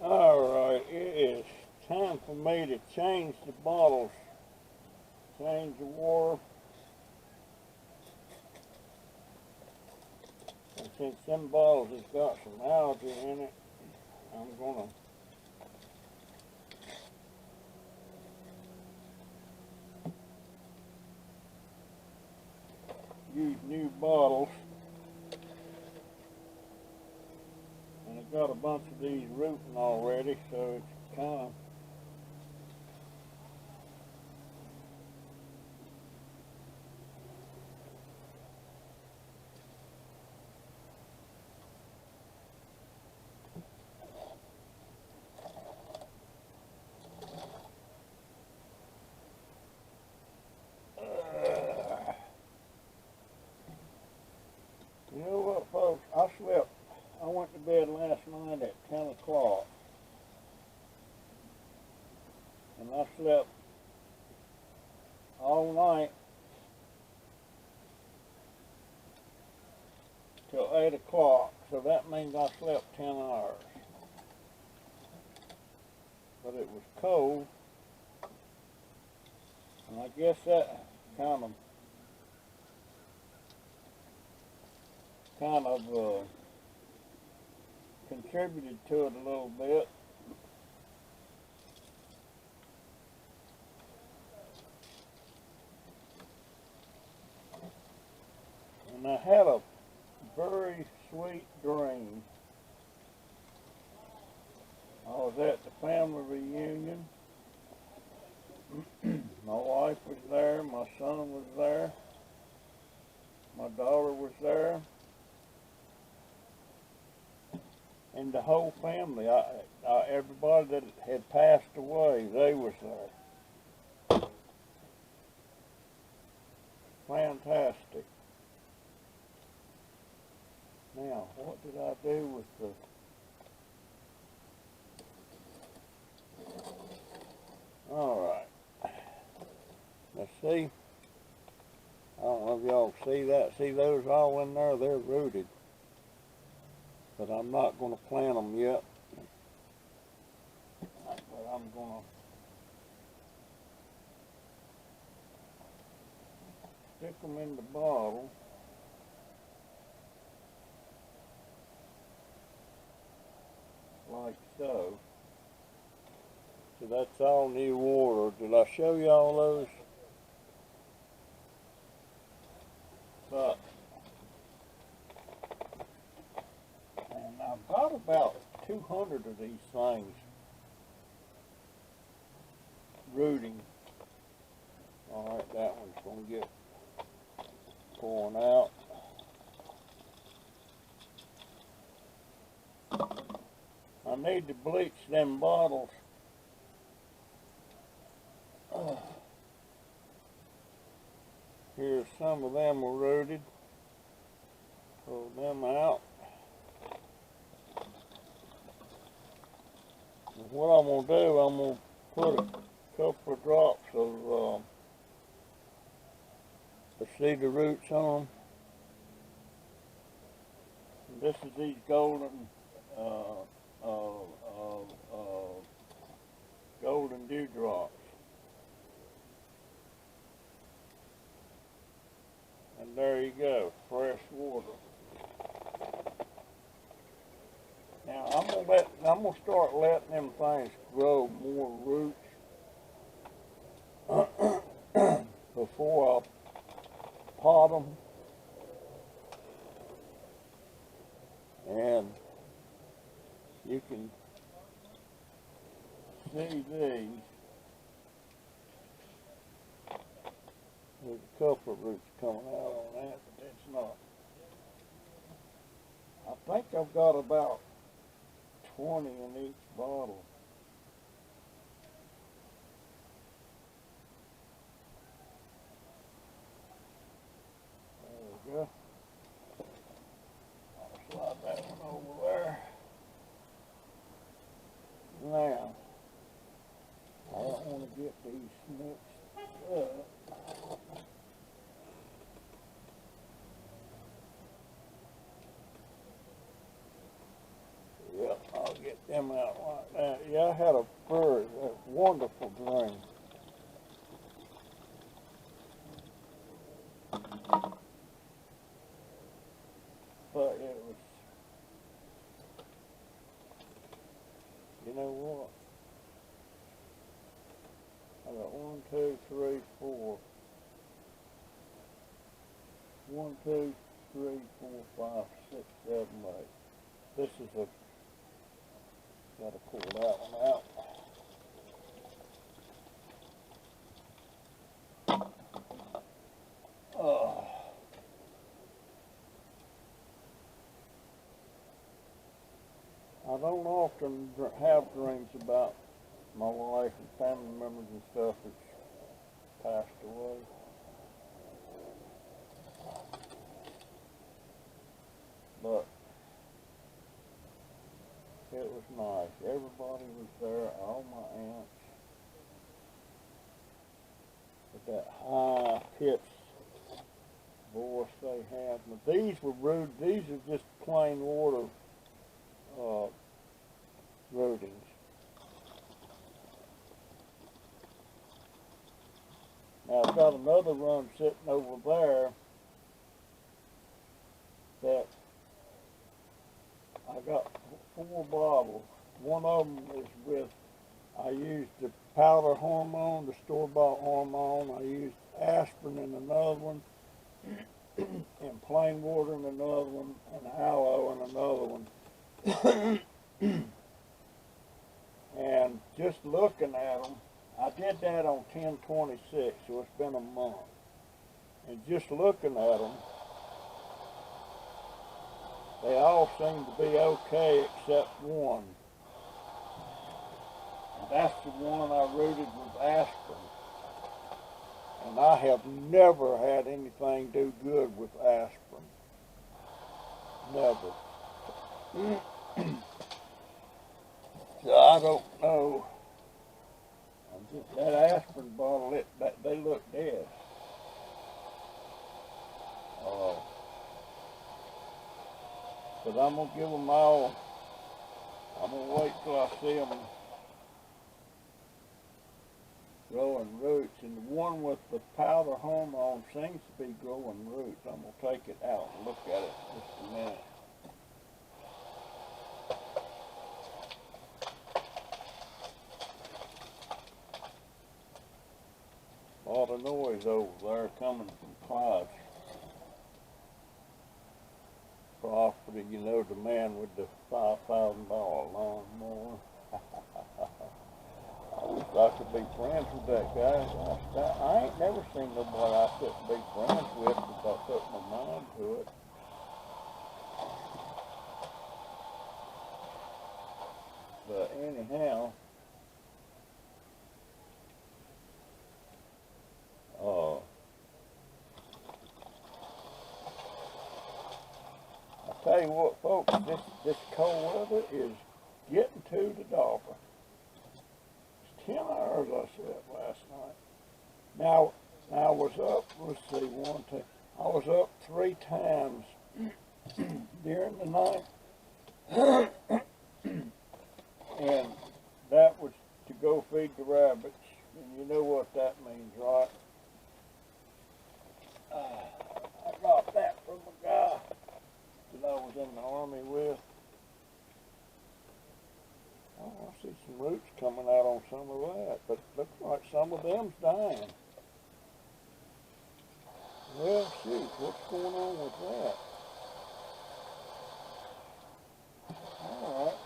Alright, it is time for me to change the bottles. Change the water. And since them bottles has got some algae in it, I'm gonna use new bottles. And I've got a bunch of these rooting already, so it's kind of you know what, folks? I went to bed last night at 10 o'clock. And I slept all night till 8 o'clock. So that means I slept 10 hours. But it was cold. And I guess that kind of contributed to it a little bit. And I had a very sweet dream. I was at the family reunion. My wife was there, my son was there, my daughter was there, and the whole family, everybody that had passed away, they was there. Fantastic. Now, what did I do with the... Alright. Let's see. I don't know if y'all see that. See those all in there? They're rooted. But I'm not going to plant them yet. But I'm going to stick them in the bottle. Like so. So that's all new water. Did I show you all those? But, and I've got about 200 of these things rooting. Alright, that one's going to get pouring out. I need to bleach them bottles. Here's some of them are rooted. Pull them out. And what I'm going to do, I'm going to put a couple of drops of the cedar roots on them. And this is these golden Golden Dewdrops. And there you go, fresh water. Now I'm gonna start letting them things grow more roots before I pot them. And you can see these. There's a couple of roots coming out on that, but it's not. I think I've got about 20 in each bottle. There we go. get these mixed up. Yep, I'll get them out like that. Yeah, I had a wonderful dream. But it was, you know what? I got 1, 2, 3, 4. 1, 2, 3, 4, 5, 6, 7, 8. This is a, gotta pull that one out. I don't often have dreams about my wife and family members and stuff that's passed away. But it was nice. Everybody was there, all my aunts. With that high pitched voice they had. But these were rude. These are just plain water rootings. Now I've got another run sitting over there that I got 4 bottles. One of them is with, I used the powder hormone, the store-bought hormone. I used aspirin in another one, and plain water in another one, and aloe in another one. And just looking at them, I did that on 10/26, so it's been a month. And just looking at them, they all seem to be okay except one. And that's the one I rooted with aspirin. And I have never had anything do good with aspirin. Never. So I don't know. That aspirin bottle, they look dead. But I'm going to give them all, I'm going to wait till I see them growing roots. And the one with the powder hormone seems to be growing roots. I'm going to take it out and look at it in just a minute. A lot of noise over there coming from Clyde's property, you know, the man with the $5,000 lawnmower. I wish I could be friends with that guy. I ain't never seen nobody I couldn't be friends with if I put my mind to it. But anyhow, I tell you what, folks, this cold weather is getting to the dogger. It's 10 hours I slept last night. Now I was up, let's see, I was up 3 times during the night. And that was to go feed the rabbits. And you know what that means, right? I got that from a guy that I was in the army with. Oh, I see some roots coming out on some of that, but it looks like some of them's dying. Well, shoot, what's going on with that? All right.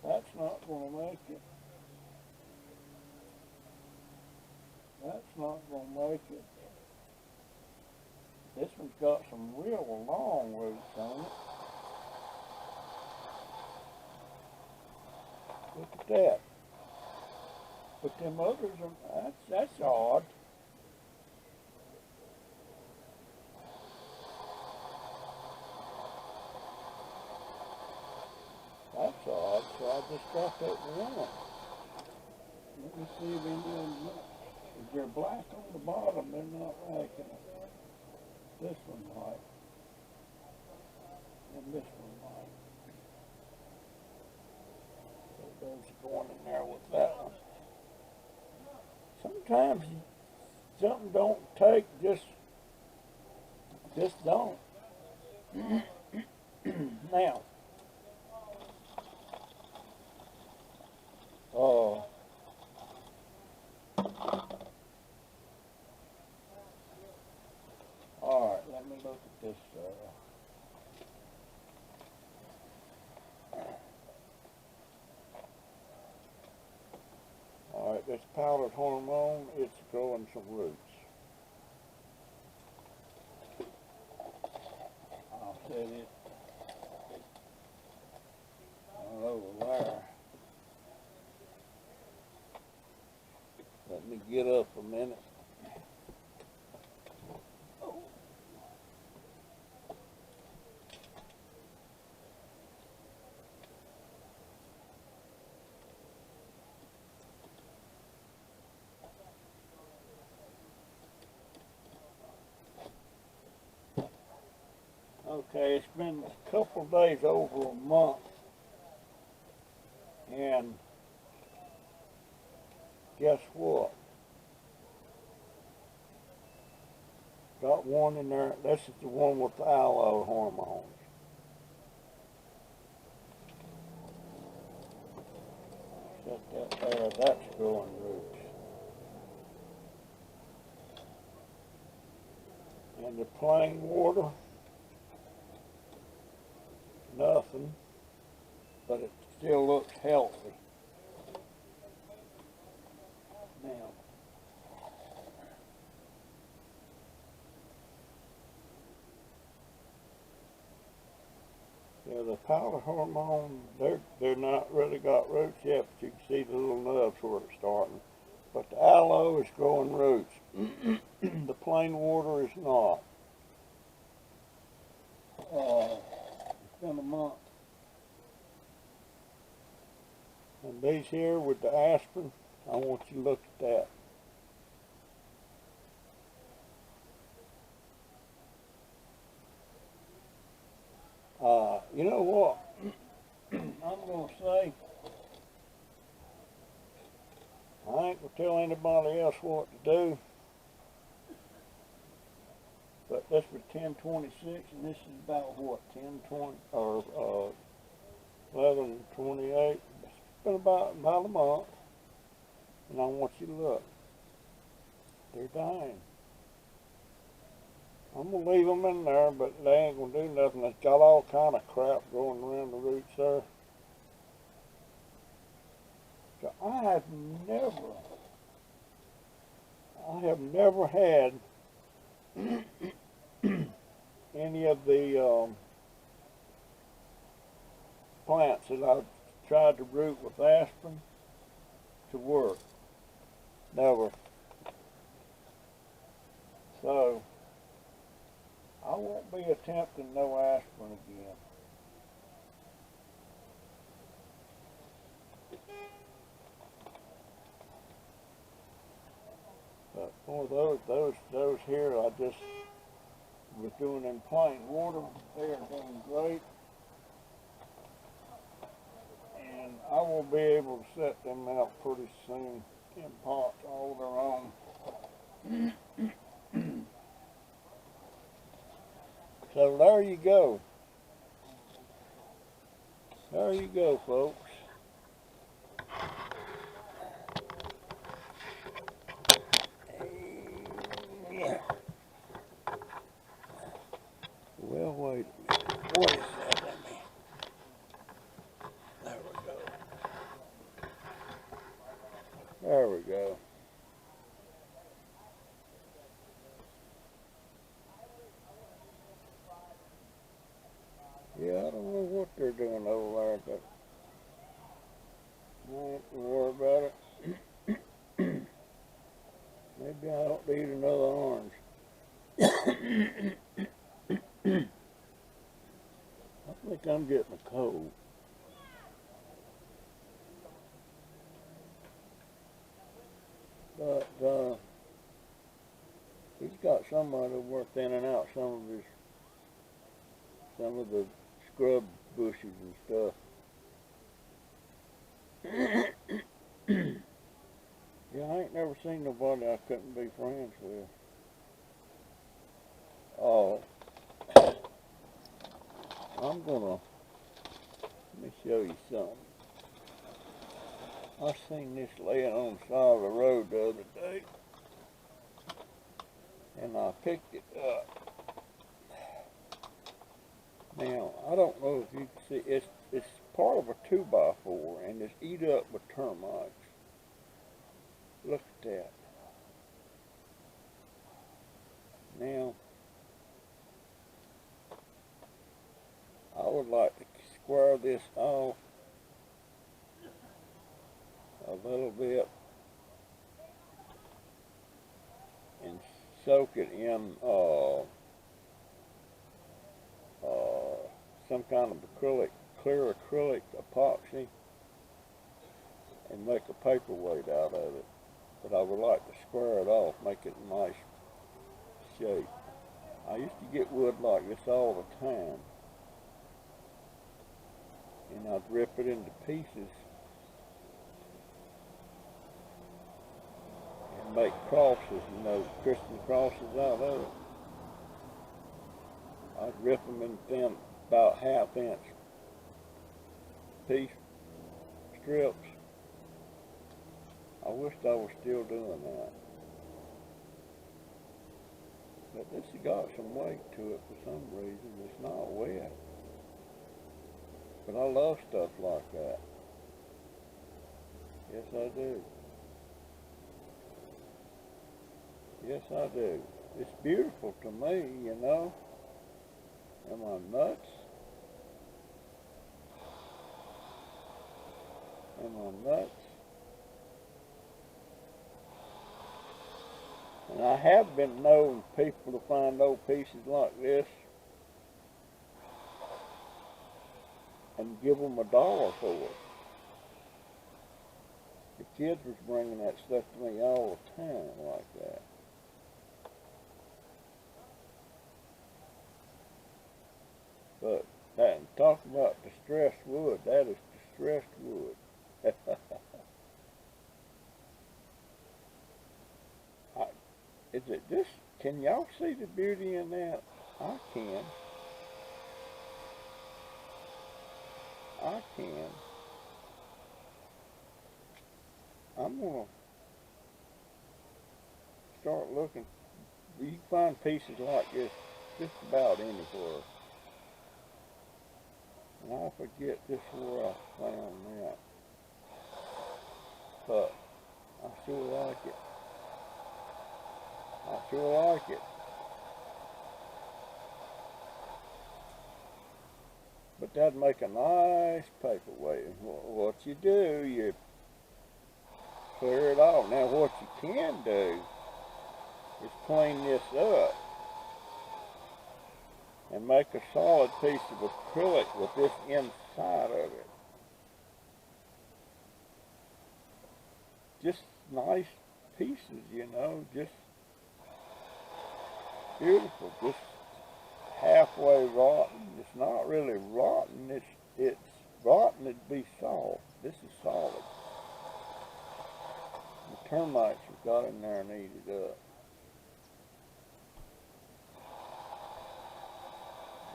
That's not going to make it. That's not going to make it. This one's got some real long roots on it. Look at that. But them others are, that's odd. That's odd. So I just got that one. Let me see if any of them, if they're black on the bottom, they're not liking it. This one might. And this one might. So those are going in there with that one. Sometimes something don't take, just don't. Now, all right, let me look at this. All right, this powdered hormone, it's growing some roots. I'll set it over there. Let me get up a minute. Okay, it's been a couple of days, over a month, and guess what? Got one in there. This is the one with the aloe hormones. Set that there. That's growing roots. And the plain water, nothing, but it still looks healthy. Now, yeah, the powder hormone, they're not really got roots yet, but you can see the little nubs where it's starting. But the aloe is growing roots. The plain water is not. It's been a month. And these here with the aspirin, I want you to look at that. You know what? I'm going to say, I ain't going to tell anybody else what to do, but this was 1026, and this is about what, 1020 or 1128. It's been about a month, and I want you to look. They're dying. I'm going to leave them in there, but they ain't going to do nothing. It's got all kind of crap growing around the roots there. So I have never had any of the plants that I've tried to root with aspirin to work. Never. So I won't be attempting no aspirin again. But for those here, I just was doing in plain water. They are doing great. And I will be able to set them out pretty soon in pots all their own. So there you go. There you go, folks. Yeah. Well, wait a minute. What is that? There we go. There we go. Yeah, I don't know what they're doing over there, but I ain't gonna worry about it. Maybe I ought to eat another orange. I think I'm getting a cold. somebody were thinning out some of the scrub bushes and stuff. Yeah, I ain't never seen nobody I couldn't be friends with. Oh, let me show you something. I seen this laying on the side of the road the other day, and I picked it up. Now, I don't know if you can see, it's part of a 2x4, and it's eat up with termites. Look at that. Now, I would like to square this off a little bit and soak it in some kind of clear acrylic epoxy, and make a paperweight out of it. But I would like to square it off, make it a nice shape. I used to get wood like this all the time, and I'd rip it into pieces and make crosses, you know, Christian crosses out of it. I'd rip them in thin, about ½ inch piece strips. I wished I was still doing that. But this has got some weight to it for some reason. It's not wet. But I love stuff like that. Yes, I do. Yes, I do. It's beautiful to me, you know. Am I nuts? Am I nuts? And I have been known people to find old pieces like this and give them $1 for it. The kids was bringing that stuff to me all the time like that. But that, talking about distressed wood, that is distressed wood. Is it this? Can y'all see the beauty in that? I can. I can. I'm gonna start looking. You can find pieces like this just about anywhere. And I forget just where I found that. But I sure like it. I sure like it. But that'd make a nice paperweight. What you do, you clear it off. Now what you can do is clean this up and make a solid piece of acrylic with this inside of it. Just nice pieces, you know, just beautiful, just halfway rotten. It's not really rotten, it's rotten, it'd be soft. This is solid. The termites have got in there and ate it up.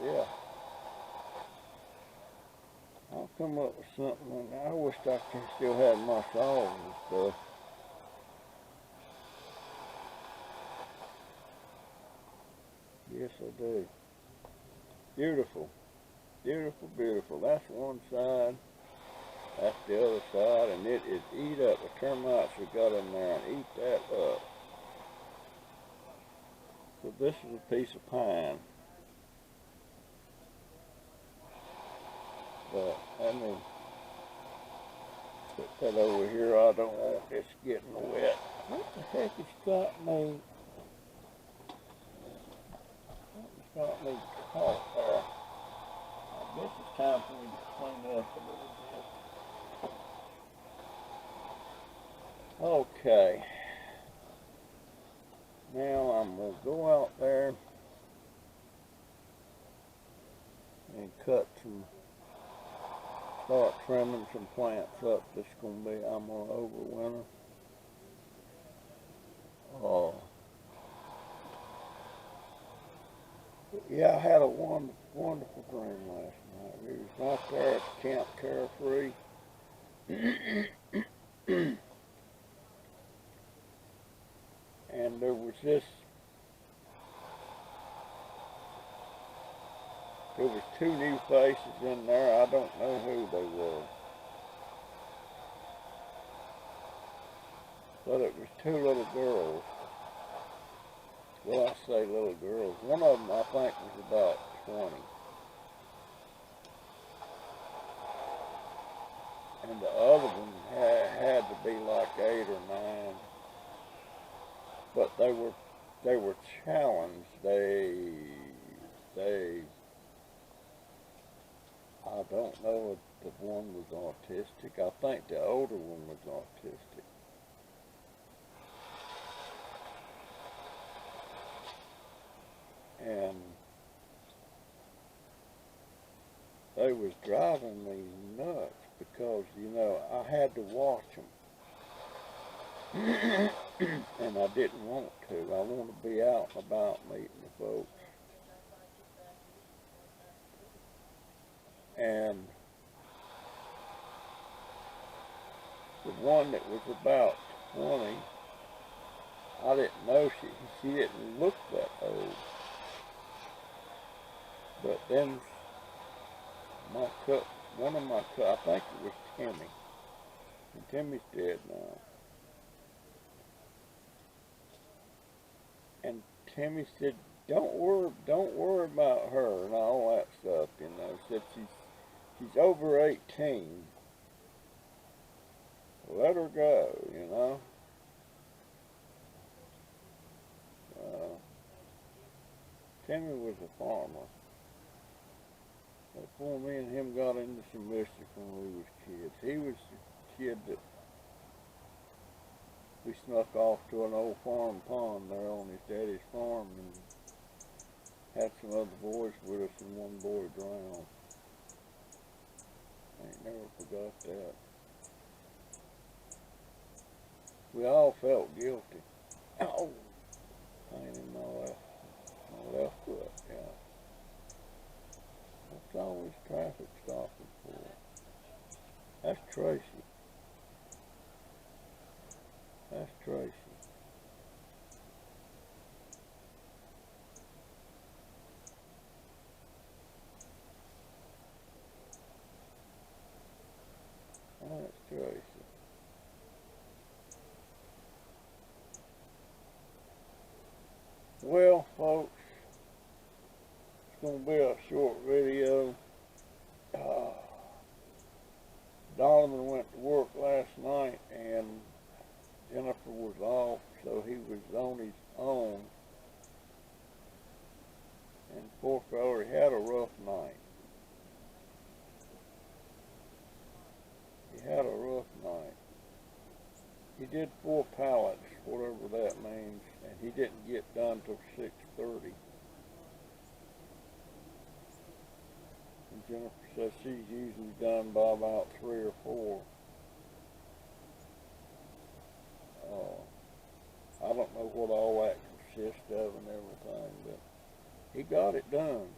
Yeah. I'll come up with something. I wish I could still have my saws and stuff. Yes, I do. Beautiful. Beautiful, beautiful. That's one side. That's the other side. And it is eat up. The termites have got in there and eat that up. So this is a piece of pine. But let me put that over here. I don't want this getting wet. What the heck has got me? Got me caught there. I guess it's time for me to clean up a little bit. Okay. Now I'm going to go out there and start trimming some plants up. That's going to be, I'm going to overwinter. Yeah, I had a wonderful dream last night. We was out there at Camp Carefree. And there was two new faces in there. I don't know who they were. But it was two little girls. Well, I say little girls. One of them I think was about 20. And the other one had to be like 8 or 9. But they were challenged. I don't know if the one was autistic. I think the older one was autistic. And they was driving me nuts because, you know, I had to watch them. And I didn't want to. I want to be out and about meeting the folks. And the one that was about 20, I didn't know she didn't look that old. But then one of my I think it was Timmy. And Timmy's dead now. And Timmy said, don't worry about her and all that stuff, you know. Said she's over 18. Let her go, you know. Timmy was a farmer. Before me and him got into some mischief when we was kids. He was the kid that we snuck off to an old farm pond there on his daddy's farm and had some other boys with us, and one boy drowned. I ain't never forgot that. We all felt guilty. Oh, pain in my left foot, yeah. What's all this traffic stopping for? That's Tracy. That's Tracy. That's Tracy. Well, folks, it's going to be a short video. Donovan went to work last night and Jennifer was off, so he was on his own. And poor fella, he had a rough night. He had a rough night. He did 4 pallets, whatever that means, and he didn't get done till 6:30. And Jennifer says she's usually done by about 3 or 4. I don't know what all that consists of and everything, but he got it done.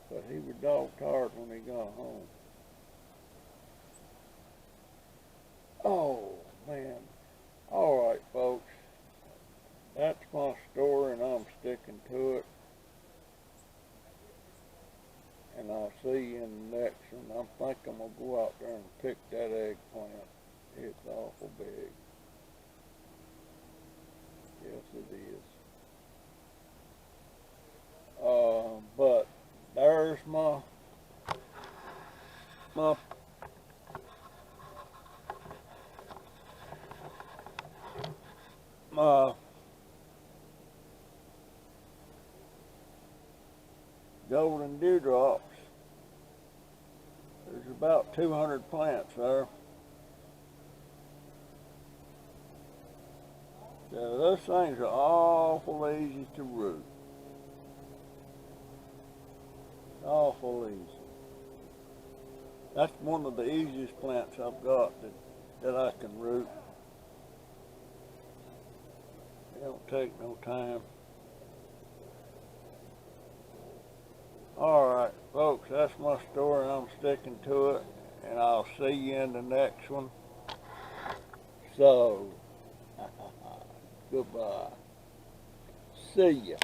But he was dog tired when he got home. Oh, man. All right, folks. That's my story, and I'm sticking to it. And I'll see you in the next one. I think I'm going to go out there and pick that eggplant. It's awful big. Yes, it is. But there's my Golden Dewdrops. There's about 200 plants there. So those things are awful easy to root. Awful easy. That's one of the easiest plants I've got that I can root. It don't take no time. Alright, folks, that's my story. I'm sticking to it, and I'll see you in the next one. So, goodbye. See ya.